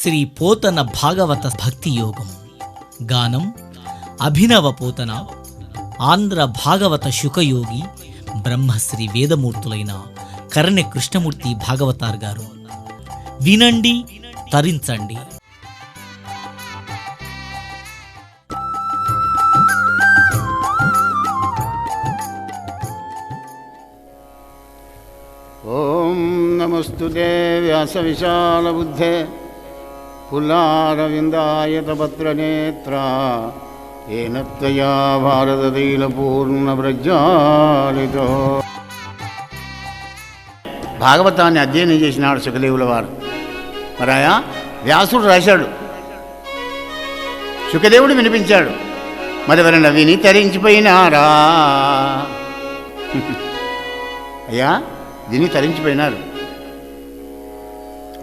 శ్రీ పోతన భాగవత భక్తి యోగం. గానం అభినవ పోతన, ఆంధ్ర భాగవత శుకయోగి, బ్రహ్మశ్రీ వేదమూర్తులైన కరణె కృష్ణమూర్తి భాగవతార్ గారు. వినండి, తరించండి. ఓం నమస్తుతే వ్యాసవిశాలబుద్ధే పుల్లారవిందాయతపత్రనేత్రా ఏన త్వయా భారతతైలపూర్ణప్రజ్వాలితో. భాగవతాన్ని అధ్యయనం చేసినాడు శుకదేవుల వారు. మరాయా వ్యాసుడు రాశాడు, శుకదేవుడు వినిపించాడు. మరి ఎవరైనా విని తరించిపోయినారా? అయ్యా, విని తరించిపోయినారు.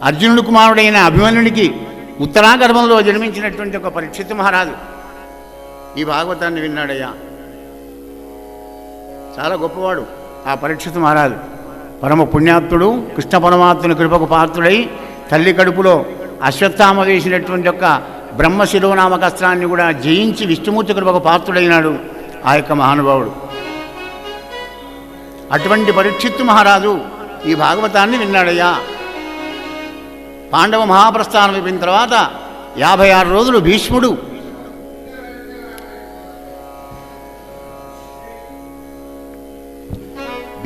అర్జునుడు కుమారుడైన అభిమన్యుడికి ఉత్తరాగర్భంలో జన్మించినటువంటి ఒక పరీక్షిత్ మహారాజు ఈ భాగవతాన్ని విన్నాడయ్యా. చాలా గొప్పవాడు ఆ పరీక్షిత్ మహారాజు. పరమ పుణ్యాత్తుడు, కృష్ణ పరమాత్ముని కృపకు పాత్రుడై తల్లి కడుపులో అశ్వత్థామ వేసినటువంటి యొక్క బ్రహ్మశిరోనామక అస్త్రాన్ని కూడా జయించి విష్ణుమూర్తి కృపకు పాత్రుడైనాడు ఆ యొక్క మహానుభావుడు. అటువంటి పరీక్షిత్తు మహారాజు ఈ భాగవతాన్ని విన్నాడయ్యా. పాండవ మహాప్రస్థానం అయిపోయిన తర్వాత 56 రోజులు భీష్ముడు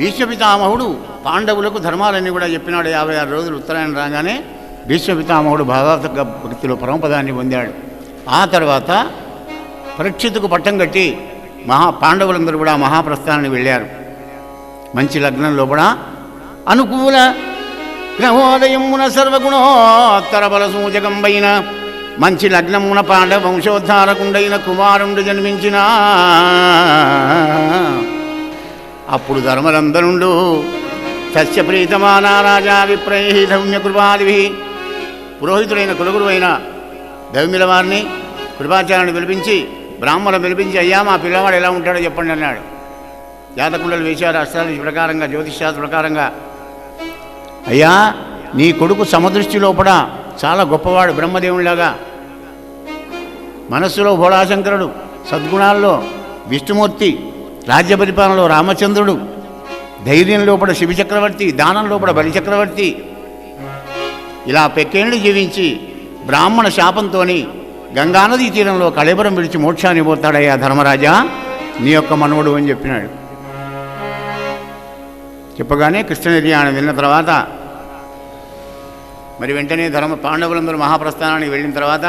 భీష్మపితామహుడు పాండవులకు ధర్మాలన్నీ కూడా చెప్పినాడు. 56 రోజులు ఉత్తరాయణ రాగానే భీష్మపితామహుడు భాగవత భక్తిలో పరమపదాన్ని పొందాడు. ఆ తర్వాత పరీక్షిత్తుకు పట్టం కట్టి పాండవులందరూ కూడా మహాప్రస్థానానికి వెళ్ళారు. మంచి లగ్నంలో కూడా అనుకూల గ్రహోదయమున సర్వగుణోత్తర బల సూచకంబైన మంచి లగ్నమున పాండవ వంశోద్ధారకుండైన కుమారుండు జన్మించిన. అప్పుడు ధర్మరంధనుండు సస్యప్రీతమానా రాజా విప్రై ధౌమ్యకృపాదిభి. పురోహితుడైన కులగురు అయిన దౌమ్యుల వారిని కృపాచార్యుని పిలిపించి బ్రాహ్మణులు పిలిపించి, అయ్యా మా పిల్లవాడు ఎలా ఉంటాడో చెప్పండి అన్నాడు. జాతకుండలు వేశారు అష్టాదశి ప్రకారంగా, జ్యోతిష్శాస్త్ర ప్రకారంగా. అయ్యా, నీ కొడుకు సమదృష్టి లోపల చాలా గొప్పవాడు, బ్రహ్మదేవునిలాగా. మనస్సులో భోళాశంకరుడు, సద్గుణాల్లో విష్ణుమూర్తి, రాజ్య పరిపాలనలో రామచంద్రుడు, ధైర్యం లోపల శివచక్రవర్తి, దానం లోపల బలిచక్రవర్తి. ఇలా పెక్కేళ్ళు జీవించి బ్రాహ్మణ శాపంతో గంగానదీ తీరంలో కళేబరం విడిచి మోక్షాన్ని పోతాడయ్యా ధర్మరాజా, నీ యొక్క మనవడు అని చెప్పినాడు. చెప్పగానే కృష్ణ నిర్యాణం విన్న తర్వాత మరి వెంటనే పాండవులందరూ మహాప్రస్థానానికి వెళ్ళిన తర్వాత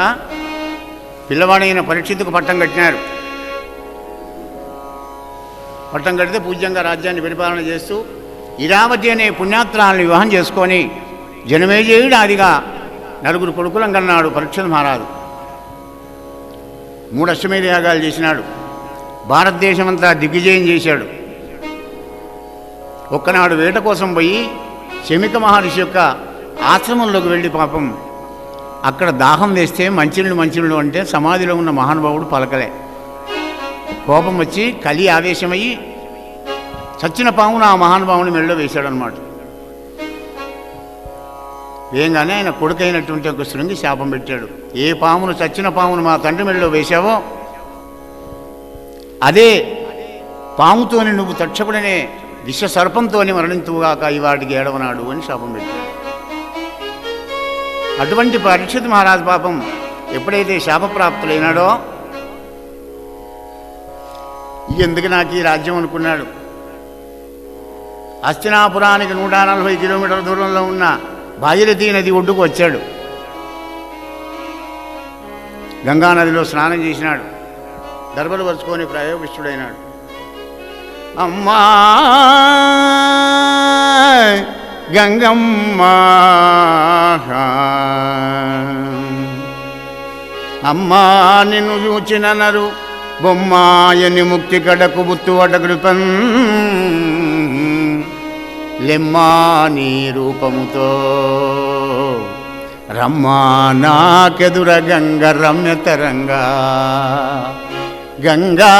పిల్లవాడైన పరీక్షిత్తుకు పట్టం కట్టినారు. పట్టం కడితే పూజ్యంగా రాజ్యాన్ని పరిపాలన చేస్తూ ఇరావతి అనే పుణ్యాత్రాలను వివాహం చేసుకొని జనమేజయుడు ఆదిగా 4 కొడుకులను కన్నాడు పరీక్షిత్ మహారాజు. 3 అశ్వమేధ యాగాలు చేసినాడు. భారతదేశమంతా దిగ్విజయం చేశాడు. ఒక్కనాడు వేట కోసం పోయి శమిక మహర్షి యొక్క ఆశ్రమంలోకి వెళ్ళి పాపం అక్కడ దాహం వేస్తే మంచినీళ్ళు అంటే సమాధిలో ఉన్న మహానుభావుడు పలకలే. కోపం వచ్చి కలి ఆవేశమయ్యి చచ్చిన పామును ఆ మహానుభావుని మెళ్ళో వేశాడనమాట. వేయంగానే ఆయన కొడుకైనటువంటి ఒక శృంగి శాపం పెట్టాడు. ఏ పామును, చచ్చిన పామును మా తండ్రి మెళ్ళలో వేశావో అదే పాముతోని నువ్వు తక్షకుడనే విష సర్పంతోని మరణింతువుగాక ఈ వాటికి ఏడవనాడు అని శాపం పెట్టాడు. అటువంటి పరీక్షిత్ మహారాజు పాపం ఎప్పుడైతే శాపప్రాప్తులైనాడో ఎందుకు నాకు ఈ రాజ్యం అనుకున్నాడు. హస్తినాపురానికి 140 కిలోమీటర్ల దూరంలో ఉన్న భాగీరథీ నది ఒడ్డుకు వచ్చాడు. గంగానదిలో స్నానం చేసినాడు. దర్భలు పరుచుకొని ప్రయోగిష్ఠుడైనాడు. అమ్మా గంగమ్మ, అమ్మా నిన్ను చూచిన నరు బొమ్మాయని ముక్తి కడకు బుత్తువట కృపన్ లెమ్మా నీ రూపముతో రమ్మా నాకెదుర గంగ రమ్యతరంగా. గంగా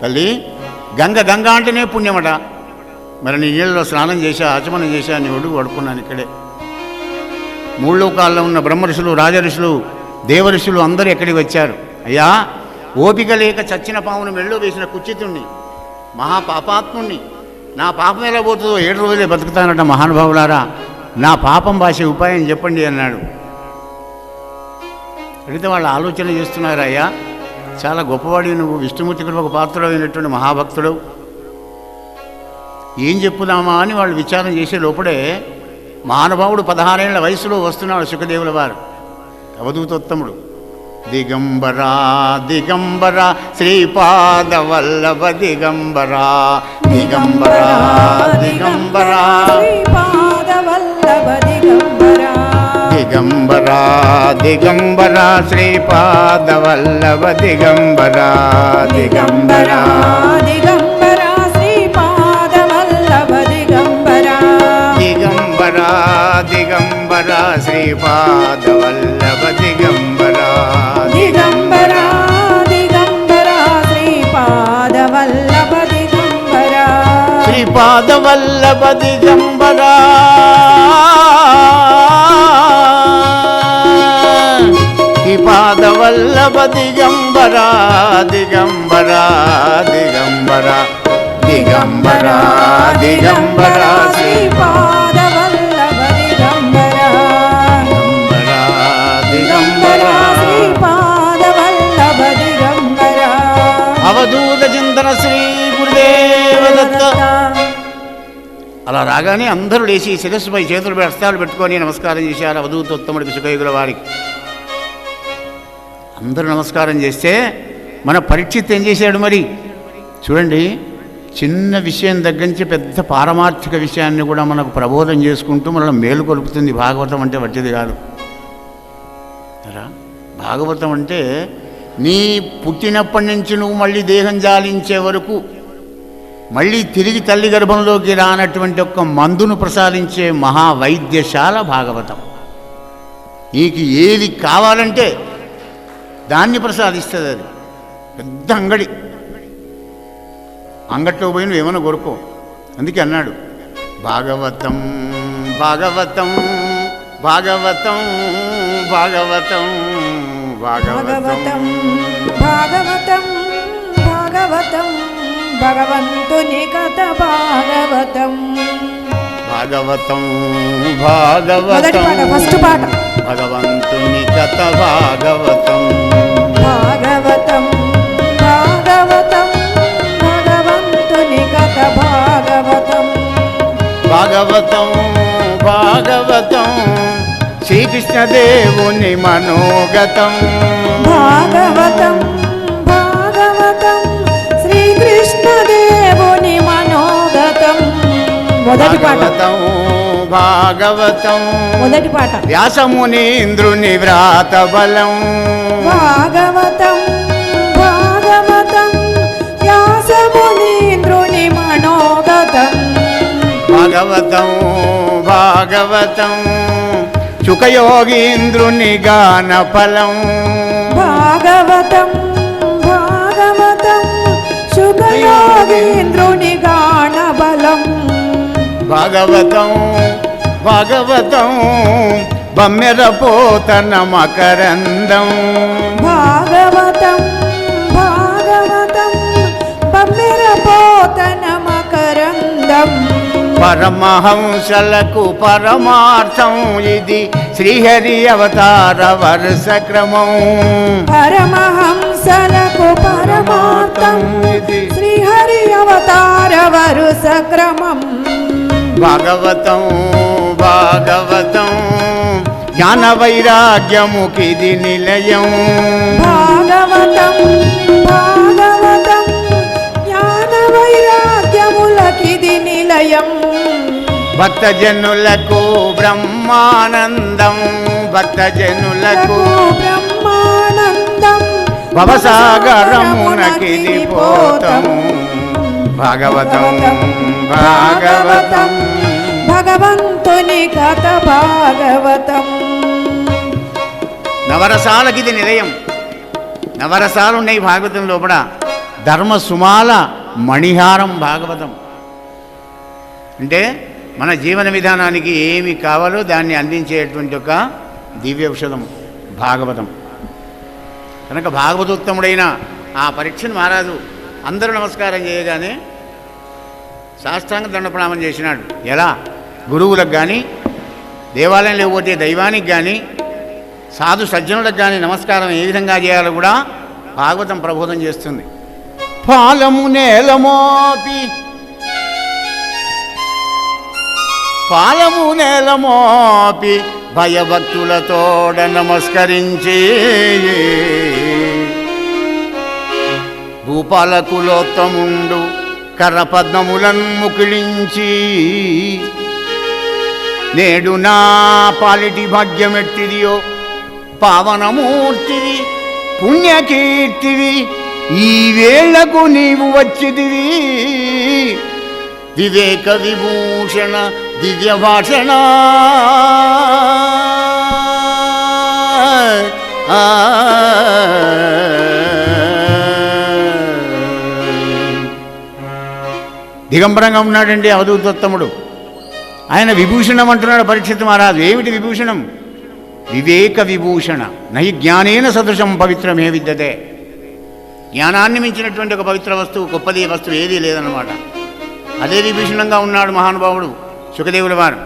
తల్లి గంగ అంటేనే పుణ్యమట. మరి నీ నీళ్ళలో స్నానం చేశా, ఆచమనం చేశా, నీ ఒడుగు పడుకున్నాను ఇక్కడే. మూడు లోకాల్లో ఉన్న బ్రహ్మ ఋషులు, రాజఋషులు, దేవఋషులు అందరూ ఎక్కడికి వచ్చారు. అయ్యా, ఓపిక లేక చచ్చిన పామును మెళ్ళో వేసిన కుచితుణ్ణి, మహాపాపాత్ముణ్ణి, నా పాపం ఎలా పోతుందో 7 రోజులే బతుకుతానట మహానుభావులారా, నా పాపం భాష ఉపాయం చెప్పండి అన్నాడు. అడిగితే వాళ్ళు ఆలోచన చేస్తున్నారు. అయ్యా, చాలా గొప్పవాడి నువ్వు, విష్ణుమూర్తి కృపకు పాత్రుడైనటువంటి మహాభక్తుడు, ఏం చెప్పుదామా అని వాళ్ళు విచారం చేసే లోపడే మహానుభావుడు 16 ఏళ్ల వయసులో వస్తున్నాడు శుకదేవుల వారు, అవధూతోత్తముడు. దిగంబరా దిగంబరా శ్రీపాదవల్లభ దిగంబరా, దిగంబరా దిగంబరా దిగంబరా దిగంబరా శ్రీపాదవల్లభ దిగంబరా, దిగంబరా దిగంబరా శ్రీపాదవల్లభ దిగంబరా, దిగంబరా దిగంబరా శ్రీపాదవల్లభ దిగంబరా, దిగంబరా దిగంబరా శ్రీపాదవల్లభ దిగంబరా, శ్రీపాదవల్లభ దిగంబరా, శ్రీపాదవల్లభ దిగంబరా, దిగంబరా దిగంబరా దిగంబరా దిగంబరా శ్రీపాదవల్లభ దిగంబరా, దిగంబరా శ్రీపాదవల్లభ దిగంబరా. అవధూత చింతన శ్రీ గురుదేవదత్త. అలా రాగానే అందరూ లేచి శిరస్సుపై చేతులపై హస్తాలు పెట్టుకొని నమస్కారం చేశారు అవధూతోత్తముడికి, శుకయుగుల వారికి. అందరూ నమస్కారం చేస్తే మన పరీక్షిత్ ఏం చేశాడు మరి చూడండి. చిన్న విషయం దగ్గర నుంచి పెద్ద పారమార్థిక విషయాన్ని కూడా మనకు ప్రబోధం చేసుకుంటూ మనల్ని మేలుకొలుపుతుంది. భాగవతం అంటే వచ్చేది కాదు. భాగవతం అంటే నీ పుట్టినప్పటి నుంచి నువ్వు మళ్ళీ దేహం జాలించే వరకు మళ్ళీ తిరిగి తల్లి గర్భంలోకి రానటువంటి ఒక్క మందును ప్రసాదించే మహావైద్యశాల భాగవతం. నీకు ఏది కావాలంటే దాన్ని ప్రసాదిస్తుంది. అది పెద్ద అంగడి. అంగట్లో పోయి నువ్వు ఏమైనా కొరుకో. అందుకే అన్నాడు భాగవతం భాగవతం భాగవతం భాగవతం భాగవతం భాగవతం భాగవతం భగవంతుని కథ భాగవతం. భాగవతం భాగవతం ఫస్ట్ పాట భగవంతుని కథ భాగవతం. భాగవతం భాగవతం భగవంతుని కథ భాగవతం. భాగవతం భాగవతం శ్రీకృష్ణదేవుని మనోగతం. భాగవతం భాగవతం శ్రీకృష్ణదేవుని మనోగతం. మొదటి పాట భాగవతం మొదటి పాట వ్యాసమునీంద్రుని వ్రాత బలం. భాగవతం భాగవతం వ్యాసమునీంద్రుని మనోగతం. భాగవతం భాగవతం శుకయోగీంద్రుని గాన ఫలం. భాగవతం భాగవతం శుకయోగీంద్రుని గాన బలం. భాగవతం భాగవతం బమ్మెరపోతన మకరందం. భాగవతం భాగవతం బమ్మెరపోతన మకరందం. పరమహంసలకు పరమార్థం ఇది శ్రీహరి అవతార వరుస క్రమం. పరమహంసలకు పరమార్థం శ్రీహరి అవతార వరుస క్రమం. భాగవతం భాగవతం జ్ఞాన వైరాగ్యముకిది నిలయం. భాగవతం భాగవతం జ్ఞాన వైరాగ్యములకిది నిలయం. భక్తజనులకు బ్రహ్మానందం. భక్తజనులకు బ్రహ్మానందం భవసాగరమునకిది పోతం. భాగవతం భాగవతం భగవంతుని కథ భాగవతం. నవరసాలకిది నిలయం. నవరసాలు ఉన్నాయి భాగవతం లోపల. ధర్మ సుమాల మణిహారం భాగవతం. అంటే మన జీవన విధానానికి ఏమి కావాలో దాన్ని అందించేటువంటి ఒక దివ్య ఔషధం భాగవతం. కనుక భాగవతోత్తముడైన ఆ పరీక్షను మహారాజు అందరూ నమస్కారం చేయగానే సాష్టాంగ దండ ప్రణామం చేసినాడు. ఎలా? గురువులకు కానీ, దేవాలయం లేకపోతే దైవానికి కానీ, సాధు సజ్జనులకు కానీ నమస్కారం ఏ విధంగా చేయాలో కూడా భాగవతం ప్రబోధం చేస్తుంది. పాలము నేలమోపి భయభక్తులతోడ నమస్కరించి భూపాలకులోత్తముండు కరపద్మములను ముకిళించి నేడు నా పాలిటి భాగ్యమెట్టిదియో పావనమూర్తివి పుణ్యకీర్తివి ఈ వేళకు నీవు వచ్చిదివి వివేక విభూషణ దివ్య భాషణ దిగంబరంగా ఉన్నాడండి అవధూతోత్తముడు. ఆయన విభూషణం అంటున్నాడు పరీక్షిత్ మహారాజు. ఏమిటి విభూషణం? వివేక విభూషణ. నహి జ్ఞానేన సదృశం పవిత్రమే విద్యతే. జ్ఞానాన్ని మించినటువంటి ఒక పవిత్ర వస్తువు, గొప్పది వస్తువు ఏదీ లేదన్నమాట. అదే విభూషణంగా ఉన్నాడు మహానుభావుడు సుఖదేవుల వారు.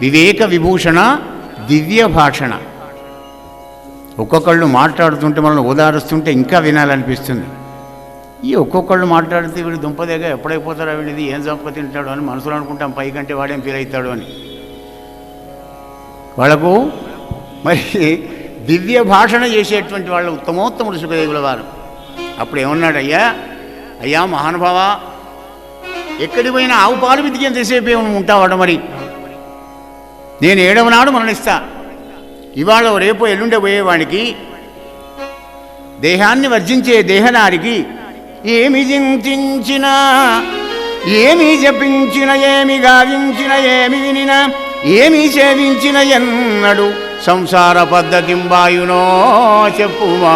వివేక విభూషణ దివ్య భాషణ. ఒక్కొక్కళ్ళు మాట్లాడుతుంటే మనల్ని ఓదారుస్తుంటే ఇంకా వినాలనిపిస్తుంది. ఈ ఒక్కొక్కళ్ళు మాట్లాడితే వీడు దుంపదేగా ఎప్పుడైపోతారా, వీడిది ఏం చంప తింటాడు అని మనసులో అనుకుంటాం. పైకంటే వాడేం ఫీల్ అవుతాడు అని. వాళ్ళకు మరి దివ్య భాషణ చేసేటువంటి వాళ్ళు ఉత్తమోత్తముడు సుఖదేవుల వారు. అప్పుడు ఏమన్నాడు? అయ్యా మహానుభావ, ఎక్కడి పోయినా ఆవు పాలు బితికేంతసేపు ఏమైనా ఉంటావాడ, మరి నేను 7వ నాడు మరణిస్తా. ఇవాళ రేపు ఎల్లుండే పోయేవాడికి, దేహాన్ని వర్జించే దేహనారికి ఏమి చింతించినా, ఏమి జపించిన, ఏమి గావించిన, ఏమి వినిన, ఏమి సేవించిన ఎన్నడు సంసార పద్ధతింబాయునో చెప్పుమా.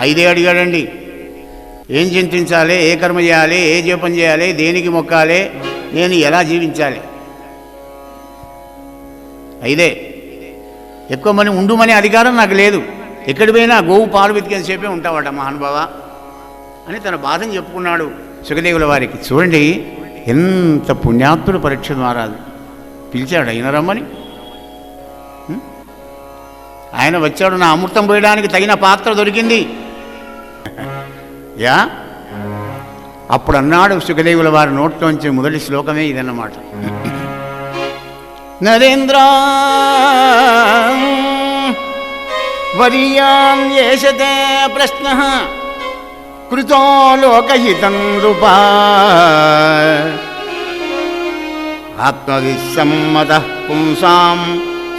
5 అడిగాడండి. ఏం చింతించాలి, ఏ కర్మ చేయాలి, ఏ జపం చేయాలి, దేనికి మొక్కాలి, నేను ఎలా జీవించాలి? 5. ఎక్కువ మంది ఉండుమనే అధికారం నాకు లేదు. ఎక్కడి పోయినా గోవు పాలు వెతికేంత సేపే ఉంటావాట మహానుభావ అని తన బాధను చెప్పుకున్నాడు సుఖదేవుల వారికి. చూడండి ఎంత పుణ్యాత్ముడు పరీక్షిత్ మహారాజు. పిలిచాడు ఆయన రమ్మని. ఆయన వచ్చాడు. నా అమృతం పోయడానికి తగిన పాత్ర దొరికింది. అప్పుడు అన్నాడు సుఖదేవుల వారి నోట్లోంచి మొదటి శ్లోకమే ఇదన్నమాట. నరేంద్ర వరీయాం యేషతే ప్రశ్న కృతో లోకహితం నృపా ఆత్మవిసమ్మతః పుంసాం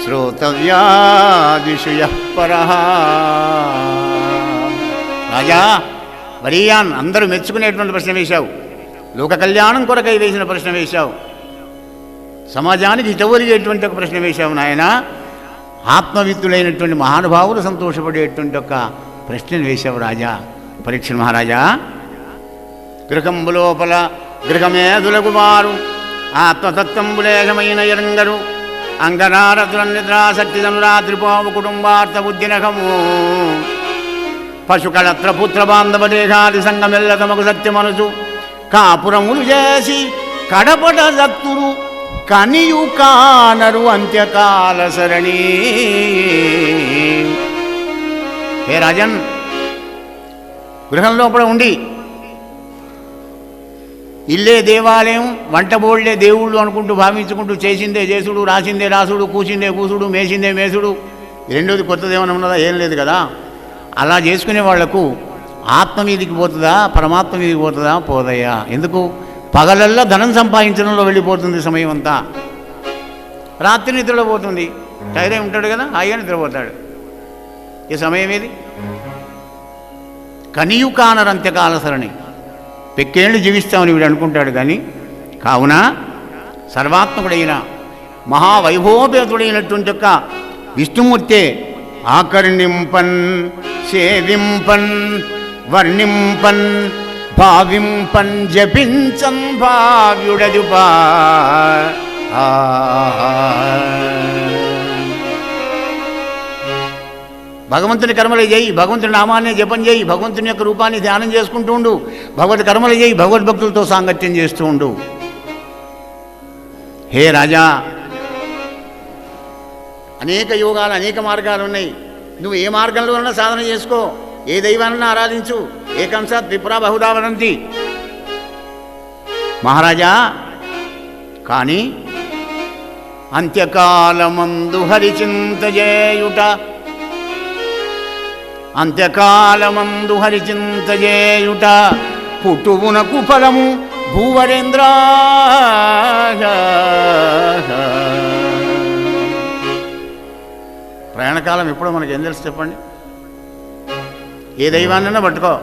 శ్రోతవ్యాదిషు యః పరః. రాజా, వరీయాన్ అందరూ మెచ్చుకునేటువంటి ప్రశ్న వేశావు. లోక కళ్యాణం కొరకై వేసిన ప్రశ్న వేశావు. సమాజానికి హితవలిగేటువంటి ఒక ప్రశ్న వేశావు నాయన. ఆత్మవిత్తులైనటువంటి మహానుభావులు సంతోషపడేటువంటి ఒక ప్రశ్నను వేశావు రాజా. పరీక్షిత్ మహారాజా, గృహంబు లోపల గృహమేధులకు వారు ఆత్మతత్వంబులేశమైన ఎరంగరు అంగనారతుల నిద్రాశక్తిదను రాత్రిపోవు కుటుంబార్థ బుద్ధినకము పశుకళత్ర పుత్ర బాంధవ దేహాది సంగమెల్ల తమకు సత్యమనుసు కాపురములు చేసి కడపట దత్తురు కనియు కానరు అంత్యకాల సరణి. హే రాజన్, గృహం లోపల ఉండి ఇల్లే దేవాలయం, వంట బోళ్లే దేవుళ్ళు అనుకుంటూ భావించుకుంటూ చేసిందే చేసుడు, రాసిందే రాసుడు, కూసిందే కూసుడు, మేసిందే మేసుడు, రెండోది కొత్తదేమన్నా ఉన్నదా? ఏం లేదు కదా. అలా చేసుకునే వాళ్లకు ఆత్మ మీదికి పోతుందా, పరమాత్మ మీదికి పోతుందా? పోదయ్యా. ఎందుకు? పగలల్లా ధనం సంపాదించడంలో వెళ్ళిపోతుంది సమయం అంతా. రాత్రి నిద్రలో పోతుంది. టైరే ఉంటాడు కదా, హాయిగా నిద్రపోతాడు. ఈ సమయం ఏది? కనియు కానరు అంత్యకాల సరణి. పెక్కేళ్ళు జీవిస్తామని వీడు అనుకుంటాడు. కానీ కావున సర్వాత్మకుడైన మహావైభవోపేతుడైనటువంటి యొక్క విష్ణుమూర్తే ఆకర్ణింపన్ సేవింపన్ వర్ణింపన్ భావింపన్ జపించన్ భావ్యుడదుపా భగవంతుని కర్మలు చేయి, భగవంతుని నామాన్ని జపం చేయి, భగవంతుని యొక్క రూపాన్ని ధ్యానం చేసుకుంటూ ఉండు, భగవత్ కర్మలు చేయి, భగవద్భక్తులతో సాంగత్యం చేస్తూ ఉండు. హే రాజా, అనేక యోగాలు అనేక మార్గాలు ఉన్నాయి. నువ్వు ఏ మార్గంలోనన్నా సాధన చేసుకో, ఏ దైవానన్నా ఆరాధించు. ఏకంసాత్ విప్రా బహుదా వదంతి మహారాజా. కానీ అంత్యకాలమందు హరిచింత చేయుట, అంత్యకాలమందు హరిచింత చేయుట పుట్టువునకు ఫలము భూవరేంద్ర. ప్రయాణకాలం ఎప్పుడో మనకి ఏం తెలుసు చెప్పండి? ఏ దైవాన్నైనా పట్టుకో.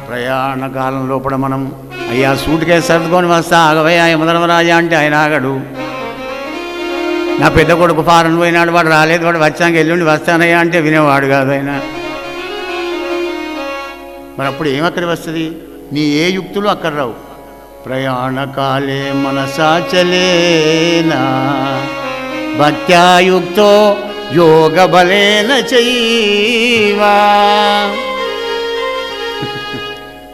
ప్రయాణకాలం లోపల మనం అయ్యా సూట్ కేసు సర్దుకొని వస్తా, ఆగవయ్యా యమధర్మరాజా అంటే ఆయన ఆగడు. నా పెద్ద కొడుకు ఫారెన్ పోయినాడు, వాడు రాలేదు, వాడు వచ్చాక ఎల్లుండి వస్తానయ్యా అంటే వినేవాడు కాదు ఆయన. మరి అప్పుడు ఏమక్కడి వస్తుంది? నీ ఏ యుక్తులు అక్కడ రావు. ప్రయాణకాలే మనసాచలేనా భక్త్యాయుక్తో యోగ బలేన చైవా.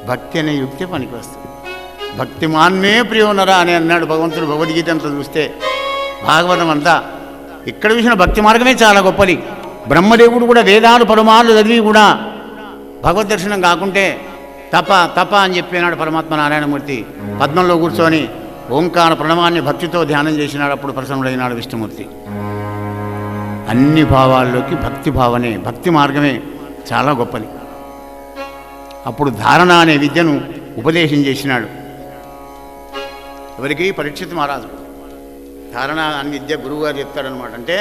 భక్తి అనే యుక్తి పనికి వస్తుంది. భక్తిమాన్మే ప్రియోనరా అని అన్నాడు భగవంతుడు భగవద్గీత అంతా చూస్తే. భాగవతం అంతా ఇక్కడ చూసిన భక్తి మార్గమే చాలా గొప్పది. బ్రహ్మదేవుడు కూడా వేదాలు పరమాలు చదివి కూడా భగవద్ దర్శనం కాకుంటే తప తప అని చెప్పినాడు పరమాత్మ నారాయణమూర్తి. పద్మంలో కూర్చొని ఓంకార ప్రణవాన్ని భక్తితో ధ్యానం చేసినాడు. అప్పుడు ప్రసన్నుడైనాడు విష్ణుమూర్తి. అన్ని భావాల్లోకి భక్తి భావనే, భక్తి మార్గమే చాలా గొప్పది. అప్పుడు ధారణ అనే విద్యను ఉపదేశం చేసినాడు. ఎవరికి? పరీక్షిత్ మహారాజు. ధారణ అని విద్య గురువు గారు చెప్తాడనమాట. అంటే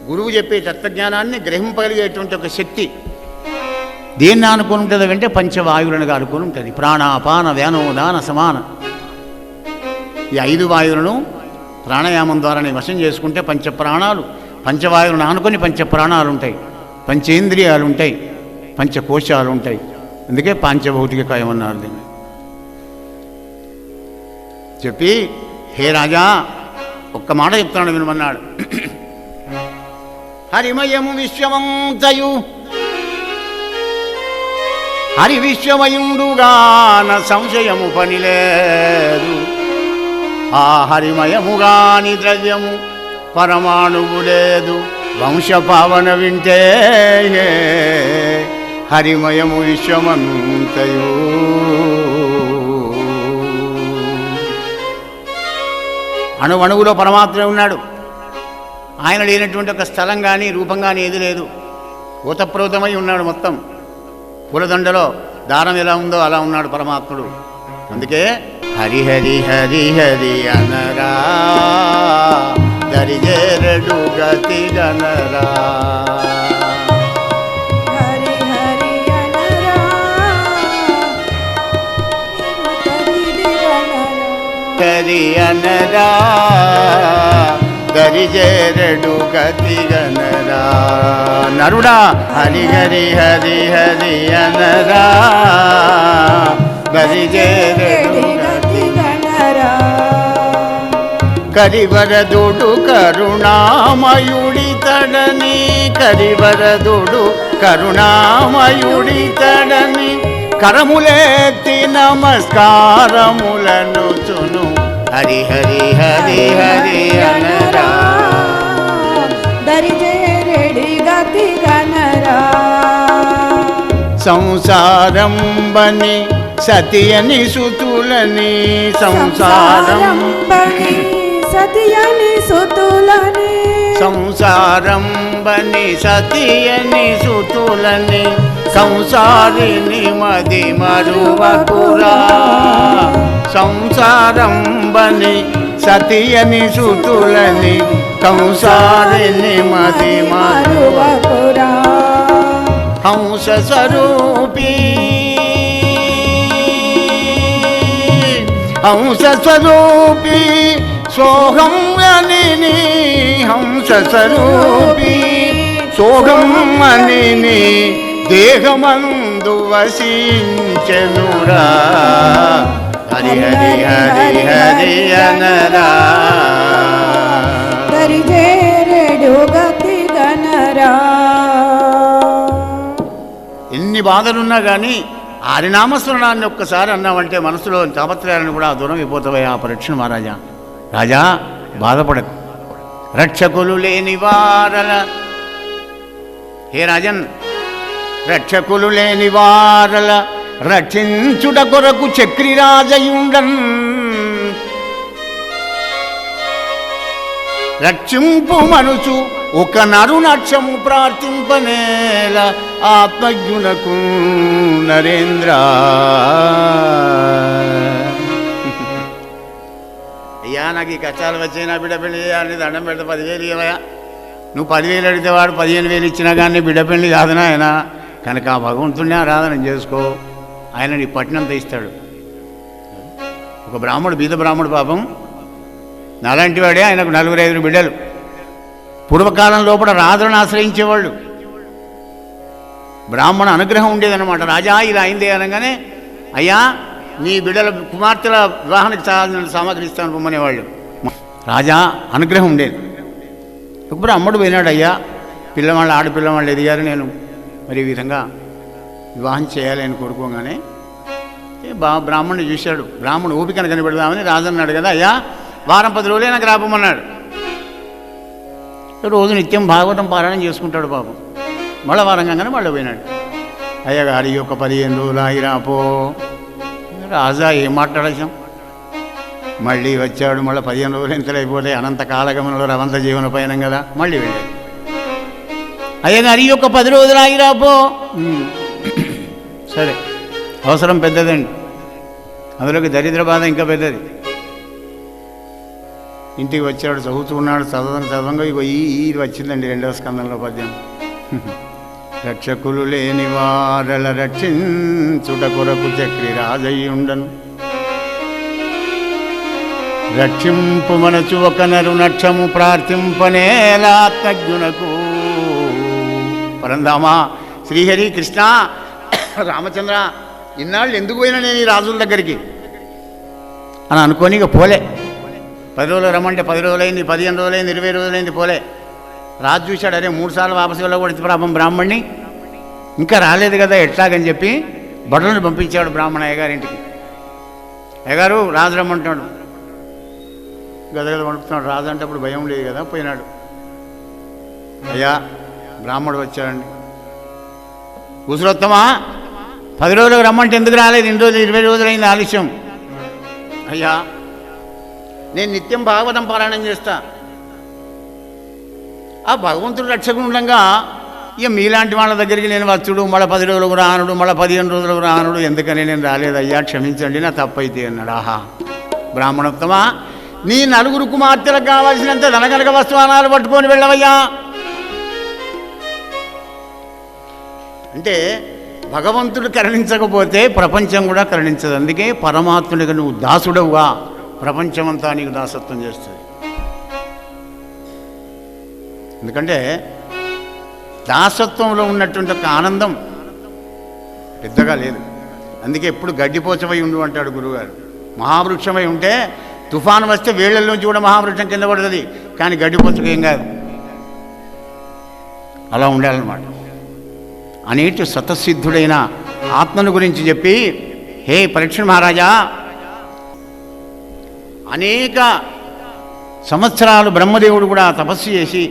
గురువు చెప్పే తత్వజ్ఞానాన్ని గ్రహింపగలిగేటువంటి ఒక శక్తి దేన్ని ఆనుకొని ఉంటుంది అంటే పంచవాయువులను ఆనుకొని ఉంటుంది. ప్రాణాపాన వ్యానోదాన సమాన. ఈ 5 వాయువులను ప్రాణాయామం ద్వారానే వశం చేసుకుంటే పంచప్రాణాలు, పంచవాయువులను ఆనుకొని పంచప్రాణాలు ఉంటాయి, పంచేంద్రియాలు ఉంటాయి, పంచకోశాలు ఉంటాయి. అందుకే పాంచభౌతిక కాయం అన్నారు దీన్ని. చెప్పి హే రాజా ఒక్క మాట చెప్తాడు వినమన్నాడు. హరిమయము విశ్వమంతయు హరి విశ్వమయుండుగాన సంశయము పనిలేదు. ఆ హరిమయముగాని ద్రవ్యము పరమాణువు లేదు. వంశపావన వింటే హరిమయము విశ్వమంతయు. అణువణువులో పరమాత్మే ఉన్నాడు. ఆయన లేనటువంటి ఒక స్థలం కానీ రూపం కానీ ఏది లేదు. ఓతప్రోతమై ఉన్నాడు మొత్తం. పూలదండలో దారం ఎలా ఉందో అలా ఉన్నాడు పరమాత్ముడు. అందుకే హరి హరి హరి హరి అనరా దరిజేరడు గతి గనరా. హరి హరి అనరా హరి అనరా దరిజేరడు గతి గనరా. నరుడా హరి హరి హరి హరి అనరా దరిజేరడు గతి గణరా. కరివరదుడు కరుణామయుడి తడని, కరివరదుడు కరుణామయుడి తడని కరములెత్తి నమస్కారములను చును. హరి హరి హరి హరి అనరా దరిజేరెడి గతి గణరా. సంసారం బని సతియని సుతులని, సంసారం బని సతియని సుతులని, సంసారం బని సతియని సుతులని సంసారిని మది మరువకురా. సంసారం బని సతియని సుతులని సంసారిని మది మరువకురా. హంస స్వరూపీ హంస స్వరూపీ సోహం అని హంస స్వరూపీ సోగం అని నీ దేహమందు వసించెనురా హరి హరి హరి హరి అనరా దరిజేరెడు గతి గనరా. ఎన్ని బాధలున్నా కానీ హరినామస్మరణాన్ని ఒక్కసారి అన్నామంటే మనసులో తాపత్రయాలను కూడా దూరం అయిపోతావయ్యా పరీక్ష మహారాజా. రాజా బాధపడకు, రక్షకులు లేని వారల, హే రాజన్, రక్షకులు లేని వారల రక్షించుట కొరకు చక్రిరాజయుండన్, రక్షింపు మనుచు ఒక నరునక్షము ప్రార్థింపనేల ఆత్మజ్ఞునకు నరేంద్ర. అయ్యా నాకు ఈ కష్టాలు వచ్చాయి, నా బిడ్డ పెళ్లి చేయాలని దండం పెడితే 10,000 ఇవ్వయా. నువ్వు 10,000 అడిగితే వాడు 15,000 ఇచ్చినా కానీ బిడ్డ పెళ్లి కాదనా ఆయన. కనుక ఆ భగవంతుడిని ఆరాధన చేసుకో, ఆయన నీ పట్టినంత ఇస్తాడు. ఒక బ్రాహ్మడు, బీద బ్రాహ్మడు పాపం నాలాంటి వాడే, ఆయనకు 4-5 బిడ్డలు. పూర్వకాలం లోపల రాజులను ఆశ్రయించేవాళ్ళు, బ్రాహ్మణ అనుగ్రహం ఉండేదన్నమాట. రాజా ఇలా అయిందే అనగానే, అయ్యా నీ బిడ్డల కుమార్తెల వివాహానికి సామాగ్రి ఇస్తాను పొమ్మనేవాళ్ళు. రాజా అనుగ్రహం ఉండేది. ఒక బ్రాహ్మడు పోయినాడు, అయ్యా పిల్లవాళ్ళు ఆడపిల్లవాళ్ళు ఎదిగారు, నేను మరి ఈ విధంగా వివాహం చేయాలి అని కోరుకోగానే బ్రాహ్మణుడు చూశాడు. బ్రాహ్మణుడు ఓపికను కనిపెడదామని రాజన్నాడు కదా, అయ్యా వారం 10 రోజులే నాకు రాపమన్నాడు. రోజు నిత్యం భాగవతం పారాయణం చేసుకుంటాడు పాపం. మళ్ళీ వారంగానే మళ్ళీ పోయినాడు. అయ్యగారి యొక్క 15 రోజులు ఆగిరాపో. రాజా ఏం మాట్లాడేశాం. మళ్ళీ వచ్చాడు. మళ్ళీ 15 రోజులు ఎంతలో అయిపోతే అనంత కాలగమనంలో రవంత జీవన పయనం కదా, మళ్ళీ వెళ్ళాడు. అయ్యగారి యొక్క 10 రోజులు ఆగిరాపో. సరే, అవసరం పెద్దదండి, అందులోకి దరిద్ర బాధ ఇంకా పెద్దది. ఇంటికి వచ్చాడు, చదువుతున్నాడు. చదవంగా ఇగో ఈ వచ్చిందండి 2వ స్కందంలో పద్యం. రక్షకులు లేని వారల రక్షించుట కొరకు చక్రి రాజయ్యుండను, రక్షింపు మనచు ఒక నరునక్షము ప్రార్థింపనేలాత్మజ్ఞునకు. పరంధామా శ్రీహరి కృష్ణ రామచంద్ర, ఇన్నాళ్ళు ఎందుకు పోయినా నేను ఈ రాజుల దగ్గరికి అని అనుకొని ఇక పోలే. 10 రోజులు రమ్మంటే 10 రోజులైంది, 15 రోజులైంది, 20 రోజులైంది, పోలే. రాజు చూశాడు, అరే 3 సార్లు వాపసు వెళ్ళకూడదు పాపం బ్రాహ్మణ్ణి, ఇంకా రాలేదు కదా ఎట్లాగని చెప్పి బడులను పంపించాడు బ్రాహ్మణ అయ్యగారింటికి. అయ్యగారు రాజు రమ్మంటున్నాడు. గదగద పంపుతున్నాడు. రాజు అంటే అప్పుడు భయం లేదు కదా, పోయినాడు. అయ్యా బ్రాహ్మడు వచ్చాడండి. కుసురోత్తమా 10 రోజులకు రమ్మంటే ఎందుకు రాలేదు, 2 రోజులు 20 రోజులైంది ఆలస్యం. అయ్యా నేను నిత్యం భాగవతం పారాయణం చేస్తా, ఆ భగవంతుడు రక్షకుడు ఉండగా ఇక మీలాంటి వాళ్ళ దగ్గరికి నేను వచ్చుడు, మళ్ళీ 10 రోజులకు రానుడు, మళ్ళీ 15 రోజులకు రానుడు, ఎందుకని నేను రాలేదయ్యా, క్షమించండి నా తప్పైతే అన్నాడు. ఆహా బ్రాహ్మణోత్తమా, నీ 4 కుమార్తెలకు కావాల్సినంత ధనకనక వస్తువానాలు పట్టుకొని వెళ్ళవయ్యా. అంటే భగవంతుడు కరుణించకపోతే ప్రపంచం కూడా కరుణించదు. అందుకే పరమాత్ముడిగా నువ్వు దాసుడవుగా ప్రపంచమంతా నీకు దాసత్వం చేస్తుంది. ఎందుకంటే దాసత్వంలో ఉన్నటువంటి ఒక ఆనందం పెద్దగా లేదు. అందుకే ఎప్పుడు గడ్డిపోచమై ఉండు అంటాడు గురువుగారు. మహావృక్షమై ఉంటే తుఫాను వస్తే వేళ్లలోంచి కూడా మహావృక్షం కింద పడుతుంది, కానీ గడ్డిపోచకు ఏం కాదు. అలా ఉండాలన్నమాట. అనేటి స్వతసిద్ధుడైన ఆత్మను గురించి చెప్పి, హే పరీక్ష మహారాజా, అనేక సంవత్సరాలు బ్రహ్మదేవుడు కూడా తపస్సు చేసి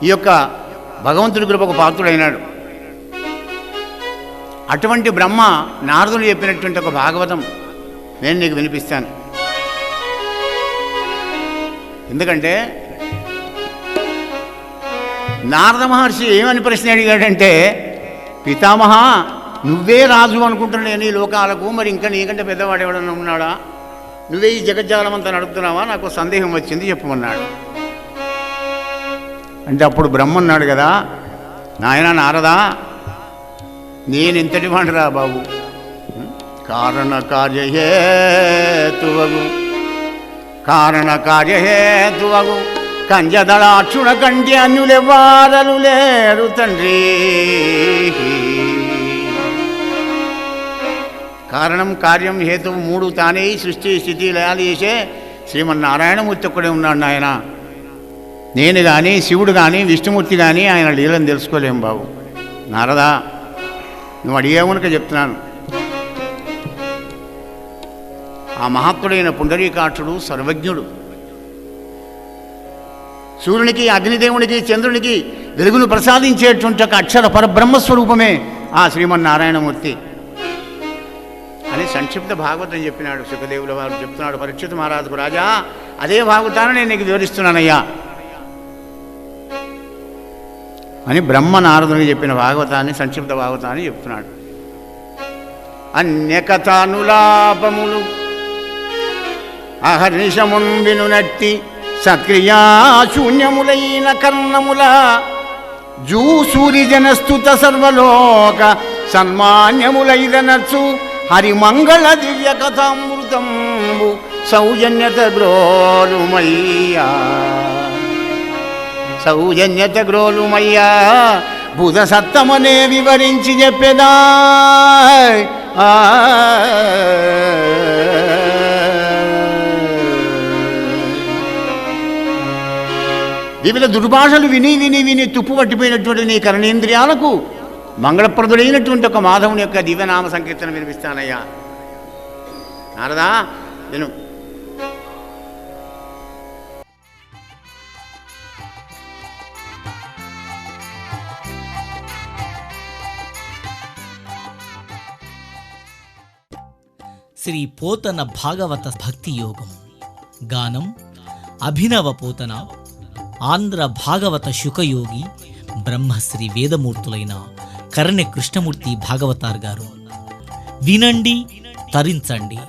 ఈ యొక్క భగవంతుడి కృపకు పాత్రుడైనాడు. అటువంటి బ్రహ్మ నారదుడు చెప్పినటువంటి ఒక భాగవతం నేను నీకు వినిపిస్తాను. ఎందుకంటే నారద మహర్షి ఏమని ప్రశ్న అడిగాడంటే, పితామహ నువ్వే రాజు అనుకుంటున్నాను ఈ లోకాలకు, మరి ఇంకా నీకంటే పెద్దవాడు ఎవడన్నా ఉన్నాడా, నువ్వే ఈ జగజ్జాలం అంతా నడుపుతున్నావా, నాకు సందేహం వచ్చింది చెప్పమన్నాడు. అంటే అప్పుడు బ్రహ్మ అన్నాడు కదా, నాయన నారదా, నేనెంతటి వాడిరా బాబు, కారణ కార్యహేతువగు కంజదళాక్షుణ కంటి అన్యులెవ్వారలు లేరు తండ్రి. కారణం కార్యం హేతువు మూడు తానే సృష్టి స్థితి లయాలు చేసే శ్రీమన్నారాయణమూర్తి ఒక్కడే ఉన్నాడు ఆయన. నేను కానీ శివుడు కానీ విష్ణుమూర్తి కానీ ఆయన లీలను తెలుసుకోలేం బాబు. నారదా నువ్వు అడిగేమునక చెప్తున్నాను. ఆ మహాత్ముడైన పుండరీకాక్షుడు సర్వజ్ఞుడు. సూర్యునికి అగ్నిదేవునికి చంద్రునికి వెలుగును ప్రసాదించేటువంటి ఒక అక్షర పరబ్రహ్మస్వరూపమే ఆ శ్రీమన్నారాయణమూర్తి అని సంక్షిప్త భాగవతం చెప్పినాడు. సుఖదేవుల వారు చెప్తున్నాడు పరీక్షిత్ మహారాజుకు, రాజా అదే భాగవతాన్ని నేను నీకు వివరిస్తున్నానయ్యా అని బ్రహ్మ నారదునికి చెప్పిన భాగవతాన్ని సంక్షిప్త భాగవతాన్ని చెప్తున్నాడు. అన్యకథానులాపములు అహర్నిశమున్ వినునట్టి సత్క్రియాశూన్యములైన కర్ణముల జూసూరిజనస్తుత సర్వలోక సన్మాన్యములైదనర్చు హరిమంగళ దివ్య కథామృతంబు సౌజన్యత గ్రోలుమయ్యా, సౌజన్యత గ్రోలుమయ్యా బుధ సత్తమనే వివరించి చెప్పేదా. వివిధ దుర్భాషలు విని విని విని తుప్పు పట్టిపోయినటువంటి నీ కర్ణేంద్రియాలకు మంగళప్రదుడైనటువంటి ఒక మాధవుని యొక్క దివ్యనామ సంకీర్తన వినిపిస్తానయ్యా. నారదా నేను శ్రీ పోతన భాగవత భక్తి యోగం. గానం అభినవ పోతన, ఆంధ్ర భాగవత శుకయోగి బ్రహ్మశ్రీ వేదమూర్తులైన కరణె కృష్ణమూర్తి భాగవతార్ గారు. వినండి, తరించండి.